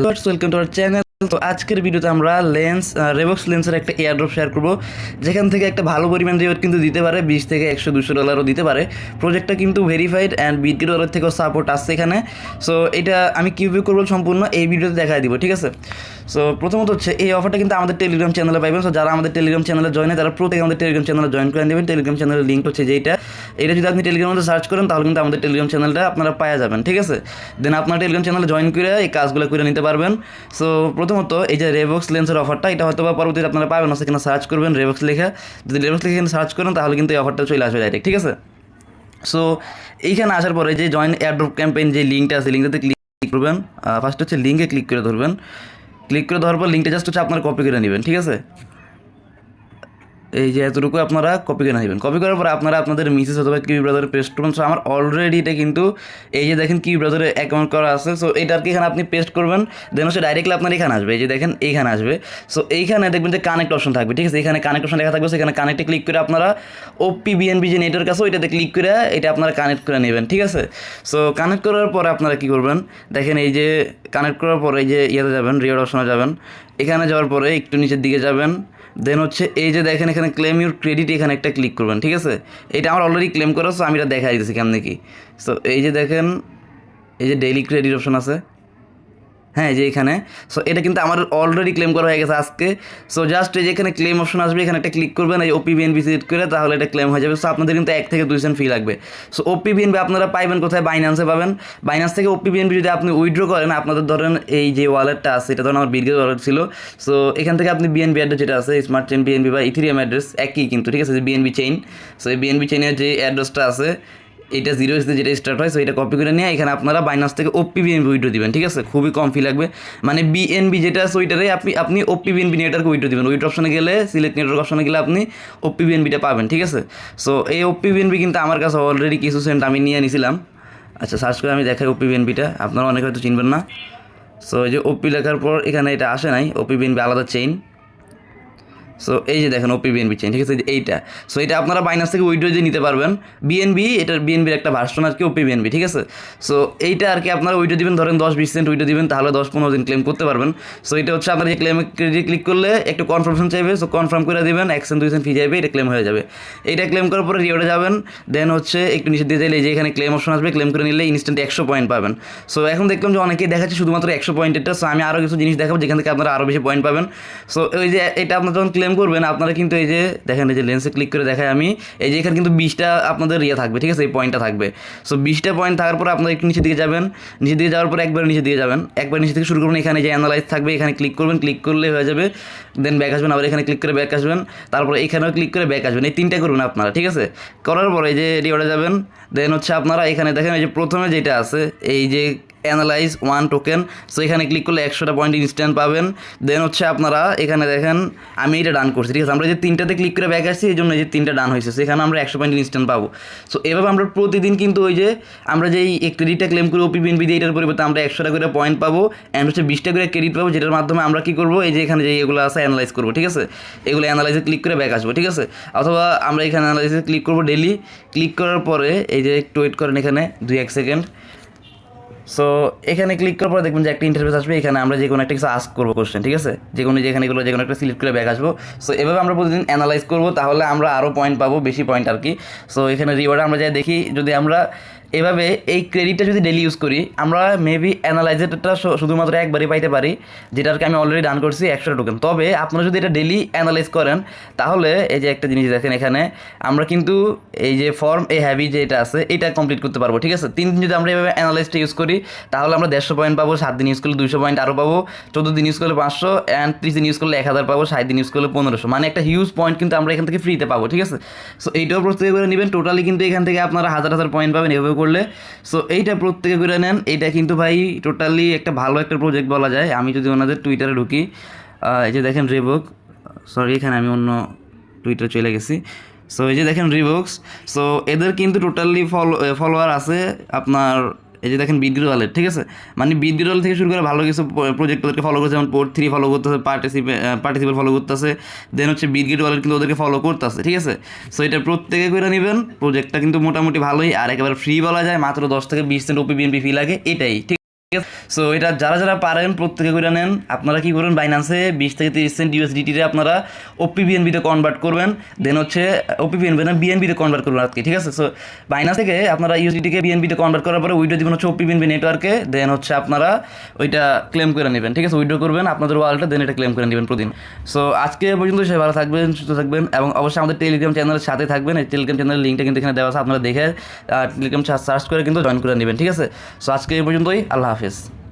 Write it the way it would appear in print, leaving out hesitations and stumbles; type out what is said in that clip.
Welcome to our channel. তো আজকের ভিডিওতে আমরা রেভক্স লেন্সের একটা এয়ারড্রপ শেয়ার করব, যেখান থেকে একটা ভালো পরিমাণ রিওয়ার্ড কিন্তু দিতে পারে, 20 থেকে 100-200 ডলারও দিতে পারে। প্রজেক্টটা কিন্তু ভেরিফাইড অ্যান্ড বিটগেট ওয়ালেট থেকেও সাপোর্ট আসছে এখানে। সো এটা আমি কীভাবে করবো সম্পূর্ণ এই ভিডিওতে দেখাই দিব, ঠিক আছে? সো প্রথমত হচ্ছে এই অফারটা কিন্তু আমাদের টেলিগ্রাম চ্যানেলে পাইবেন। সো যারা আমাদের টেলিগ্রাম চ্যানেলে জয়েন হয় তারা প্রত্যেকে আমাদের টেলিগ্রাম চ্যানেলে জয়েন করে দেবেন। টেলিগ্রাম চ্যানেলের লিঙ্ক হচ্ছে যেটা, এটা যদি আপনি টেলিগ্রামের মধ্যে সার্চ করেন তাহলে কিন্তু আমাদের টেলিগ্রাম চ্যানেলটা আপনারা পাওয়া যাবেন, ঠিক আছে? দেন আপনার টেলিগ্রাম চ্যানেলে জয়েন করে এই কাজগুলো করে নিতে পারবেন। সো প্রথমত এই যে রেভক্স লেন্সের অফারটা, এটা হয়তো বা পরবর্তীতে আপনারা পাবেন না, সেখানে সার্চ করবেন রেভক্স লেখা। যদি রেভক্স লেখা এখানে সার্চ করেন তাহলে কিন্তু এই অফারটা চলে আসবে ডাইরেক্ট, ঠিক আছে? সো এইখানে আসার পরে যে জয়েন এয়ারড্রপ ক্যাম্পেইন যে লিঙ্কটা আছে, লিঙ্কটাতে ক্লিক করবেন। ফার্স্ট হচ্ছে লিঙ্কে ক্লিক করে ধরবেন। ক্লিক করে দেওয়ার পর লিঙ্কটা জাস্ট হচ্ছে আপনারা কপি করে নেবেন, ঠিক আছে? এই যে এতটুকু আপনারা কপি করে নেবেন। কপি করার পর আপনারা আপনাদের মিসেস অথবা কিউ ব্রাউজারে পেস্ট করবেন। সো আমার অলরেডি এটা কিন্তু এই যে দেখেন কিউ ব্রাউজারে অ্যাকাউন্ট করা আছে। সো এটা আর কি এখানে আপনি পেস্ট করবেন, দেন হচ্ছে ডাইরেক্টলি আপনার এখানে আসবে। এই যে দেখেন এইখানে আসবে। সো এইখানে দেখবেন যে কানেক্ট অপশন থাকবে, ঠিক আছে? এখানে কানেক্ট অপশন লেখা থাকবে, সেখানে কানেক্টে ক্লিক করে আপনারা ওপি বিএনবি যে নেটওয়ার্ক আছে ওইটাতে ক্লিক করে এটা আপনারা কানেক্ট করে নেবেন, ঠিক আছে? সো কানেক্ট করার পরে আপনারা কী করবেন, দেখেন এই যে কানেক্ট করার পরে এই যে ইয়েতে যাবেন, রিওয়ার্ড অপশনে যাবেন। এখানে যাওয়ার পরে একটু নিচের দিকে যাবেন, দেন হচ্ছে এই যে দেখেন এখানে ক্লেম ইউর ক্রেডিট, এখানে একটা ক্লিক করবেন, ঠিক আছে? এটা আমার অলরেডি ক্লেম করা, সো আমি এটা দেখা দিতেছি কেমন কি। সো এই যে দেখেন এই যে ডেইলি ক্রেডিট অপশন আছে, হ্যাঁ যে এখানে। সো এটা কিন্তু আমার অলরেডি ক্লেম করা হয়ে গেছে আজকে। সো জাস্ট এই যে এখানে ক্লেম অপশন আসবে, এখানে একটা ক্লিক করবেন, এই ওপি বিএনবি সিলেক্ট করে, তাহলে এটা ক্লেম হয়ে যাবে। সো আপনাদের কিন্তু 1 থেকে 2 সেন্ট ফি লাগবে। সো ওপি বিএনবি আপনারা পাইবেন কোথায়? বাইন্যান্সে পাবেন। বাইন্যান্স থেকে ওপি বিএনবি যদি আপনি উইথড্র করেন, আপনাদের ধরেন এই যে ওয়ালেটটা আছে, এটা ধরেন আমার বিটগেট ওয়ালেট ছিল। সো এখান থেকে আপনি বিএনবি অ্যাড্রেস যেটা আছে, স্মার্ট চেইন বিএনবি বা ইথেরিয়াম অ্যাড্রেস একই কিন্তু, ঠিক আছে? যে বিএনবি চেইন, সো এই বিএনবি চেইনের যে অ্যাড্রেসটা আছে এটা 0 যেটা স্টার্ট হয়, সো এটা কপি করে নিয়ে এখানে আপনারা বাইন্যান্স থেকে ওপি বিএনবি উইথড্র দিবেন, ঠিক আছে? খুবই কম ফি লাগবে। মানে বিএনবি যেটা আছে ওইটারে আপনি ওপি বিএনবি নেটওয়ার্কে উইথড্র দিবেন। উইথড্র অপশনে গেলে, সিলেক্ট নেটওয়ার্ক অপশনে গেলে আপনি ওপি বিএনবিটা পাবেন, ঠিক আছে? সো এই ওপি বিএনবি কিন্তু আমার কাছে অলরেডি কিছু সেন্ট আমি নিয়ে নিয়েছিলাম। আচ্ছা, সার্চ করে আমি দেখাই ওপি বিএনবিটা, আপনারা অনেকে হয়তো চিনবেন না। সো এই যে ওপি লেখার পর এখানে এটা আসে নাই, ওপি বিএনবি আলাদা চেইন। সো এই যে দেখেন ওপি বিএনবি চেইন, ঠিক আছে? এইটা, সো এটা আপনারা বাইন্যান্স থেকে উইথড্র দিয়ে নিতে পারবেন। বিএনবি, এটার বিএনবির একটা ভার্সন আর কি ওপি বিএনবি, ঠিক আছে? সো এইটা আর কি আপনারা উইথড্র দিবেন, ধরেন 10-20 সেন্ট উইথড্র দিবেন, তাহলে 10-15 দিন ক্লেম করতে পারবেন। সো এটা হচ্ছে আপনার যে ক্লেম ক্রেডিট ক্লিক করলে একটু কনফার্মেশন চাইবে, সো কনফার্ম করে দিবেন, 1 সেন্ট 2 সেন্ট ফি যাবে, এটা ক্লেম হয়ে যাবে। এইটা ক্লেম করার পরে রিওয়ার্ডে যাবেন, দেন হচ্ছে একটু নিচে দিয়ে চাইলে যে এখানে ক্লেম অপশন আসবে, ক্লেম করে নিলে ইনস্ট্যান্ট 100 পয়েন্ট পাবেন। সো এখন দেখলাম যে অনেকেই দেখাচ্ছে শুধুমাত্র 100 পয়েন্টেরটা। সো আমি আরও কিছু জিনিস দেখাবো যেখান থেকে আপনারা আরও বেশি পয়েন্ট পাবেন। সো ওই যে এটা আপনারা যখন ক্লেম করবেন, আপনারা কিন্তু এই যে দেখেন এই যে লেন্সে ক্লিক করে দেখায় আমি, এই যে এখানে কিন্তু 20টা আপনাদের থাকবে, ঠিক আছে? এই পয়েন্টটা থাকবে। সো 20টা পয়েন্ট থাকার পর আপনারা একটু নিচের দিকে যাবেন, নিচের দিকে যাওয়ার পর একবার নিচের দিকে যাবেন, একবার নিচে থেকে শুরু করবেন। এখানে যে অ্যানালাইজ থাকবে এখানে ক্লিক করবেন, ক্লিক করলে হয়ে যাবে। দেন ব্যাক আসবেন, আবার এখানে ক্লিক করে ব্যাক আসবেন, তারপর এখানেও ক্লিক করে ব্যাক আসবেন। এই 3টা করবেন আপনারা, ঠিক আছে? করার পরে এই যে রিওয়ার্ডে যাবেন, দেন হচ্ছে আপনারা এখানে দেখেন এই যে প্রথমে যেটা আছে এই যে অ্যানালাইজ 1 টোকেন, সো এখানে ক্লিক করলে 100টা পয়েন্ট ইনস্ট্যান্ট পাবেন। দেন হচ্ছে আপনারা এখানে দেখেন আমি এটা ডান করছি, ঠিক আছে? আমরা যে 3টাতে ক্লিক করে ব্যাক আসছি, এই জন্য এই যে 3টা ডান হয়েছে, সেখানে আমরা 100 পয়েন্ট ইনস্ট্যান্ট পাবো। সো এভাবে আমরা প্রতিদিন কিন্তু ওই যে আমরা যেই ক্রেডিটটা ক্লেম করি ওপি বিএনবি দিয়ে, এটার পরিবর্তে আমরা 100টা করে পয়েন্ট পাবো, অ্যান্ড হচ্ছে 20টা করে ক্রেডিট পাবো, যেটার মাধ্যমে আমরা কী করবো, এই যে এখানে যে এগুলো আছে অ্যানালাইজ করবো, ঠিক আছে? এগুলো অ্যানালাইজে ক্লিক করে ব্যাক আসবো, ঠিক আছে? অথবা আমরা এখানে অ্যানালাইজে ক্লিক করবো ডেলি। ক্লিক করার পরে এই যে একটু ওয়েট করেন এখানে 2-1 সেকেন্ড। সো এখানে ক্লিক করার পর দেখবেন যে একটা ইন্টারফেস আসবে, এখানে আমরা যে কোনো একটা কিছু আস্ক করবো কোশ্চেন, ঠিক আছে? যেখানে এগুলো যে কোনো একটা সিলেক্ট করে ব্যাক আসবো। সো এভাবে আমরা প্রতিদিন অ্যানালাইজ করবো, তাহলে আমরা আরও পয়েন্ট পাবো, বেশি পয়েন্ট আর কি। সো এখানে রিওয়ার্ড আমরা যাই দেখি, যদি আমরা এভাবে এই ক্রেডিটটা যদি ডেলি ইউজ করি, আমরা মেবি অ্যানালাইজেরটা শুধুমাত্র একবারই পাইতে পারি, যেটাকে আমি অলরেডি ডান করছি 100 টোকেন। তবে আপনারা যদি এটা ডেলি অ্যানালাইজ করেন, তাহলে এই যে একটা জিনিস দেখেন এখানে আমরা কিন্তু এই যে ফর্ম এ হ্যাভি যে এটা আছে এটা কমপ্লিট করতে পারবো, ঠিক আছে? 3 দিন যদি আমরা এভাবে অ্যানালাইজটা ইউজ করি, তাহলে আমরা 150 পয়েন্ট পাবো। 7 দিন ইউজ করলে 200 পয়েন্ট আরও পাবো, 14 দিন ইউজ করলে 500, অ্যান্ড 30 দিন ইউজ করলে 1000 পাবো, 60 দিন ইউজ করলে 1500। মানে একটা হিউজ পয়েন্ট কিন্তু আমরা এখান থেকে ফ্রিতে পাবো, ঠিক আছে? সো এইটাও প্রত্যেকে করে নেবেন, টোটালি কিন্তু এখান থেকে আপনারা হাজার হাজার পয়েন্ট পাবেন এভাবে করলে। সো এইটা প্রত্যেকে করে নেন। এইটা কিন্তু ভাই টোটালি একটা ভালো একটা প্রজেক্ট বলা যায়। আমি যদি ওনাদের টুইটারে ঢুকি, এই যে দেখেন রিভক, সরি এখানে আমি অন্য টুইটারে চলে গেছি। সো এই যে দেখেন রিভক্স, সো এদের কিন্তু টোটালি ফলোয়ার আছে আপনার এই যে দেখেন বিটগেট ওয়ালেট, ঠিক আছে? মানে বিটগেট ওয়ালেট থেকে শুরু করে ভালো কিছু প্রজেক্ট ওদেরকে ফলো করছে, যেমন পোর্ট 3 ফলো করতেছে, পার্টিসিপেট ফলো করতেছে, দেন হচ্ছে বিটগেট ওয়ালেট কিন্তু ওদেরকে ফলো করতেছে, ঠিক আছে? সো এটা প্রত্যেকে করে নেবেন। প্রজেক্টটা কিন্তু মোটামুটি ভালোই, আর একেবারে ফ্রি বলা যায়, মাত্র 10 থেকে 20 সেন্ট ওপি বিএনপি ফি লাগে, এটাই ঠিক। সো এটা যারা যারা পারেন প্রত্যেকে করে নেন। আপনারা কি করবেন, বাইন্যান্সে 20 থেকে 30 সেন্ট ইউএসডিটিতে আপনারা ওপিবিএনবিতে কনভার্ট করবেন, দেন হচ্ছে ওপিবিএনবি না বিএনবিতে কনভার্ট করবেন আর কি, ঠিক আছে। সো বাইন্যান্স থেকে আপনারা ইউএসডিটিকে বিএনবিতে কনভার্ট করার পরে উইড্রো দিবেন হচ্ছে ওপিবিএনবি নেটওয়ার্কে, দেন হচ্ছে আপনারা ওইটা ক্লেম করে নেবেন, ঠিক আছে। উইড্রো করবেন আপনাদের ওয়ালেটে, দেন এটা ক্লেম করে নেবেন প্রতিদিন। সো আজকে পর্যন্ত সবাই ভালো থাকবেন, সুস্থ থাকবেন এবং অবশ্যই আমাদের টেলিগ্রাম চ্যানেলের সাথে থাকবেন। এই টেলিগ্রাম চ্যানেলের লিঙ্কটা কিন্তু এখানে দেওয়া আছে, আপনারা দেখে টেলিগ্রাম সার্চ করে কিন্তু জয়েন করে নেবেন, ঠিক আছে। সো আজকে এই পর্যন্তই, আল্লাহ হাফেজ।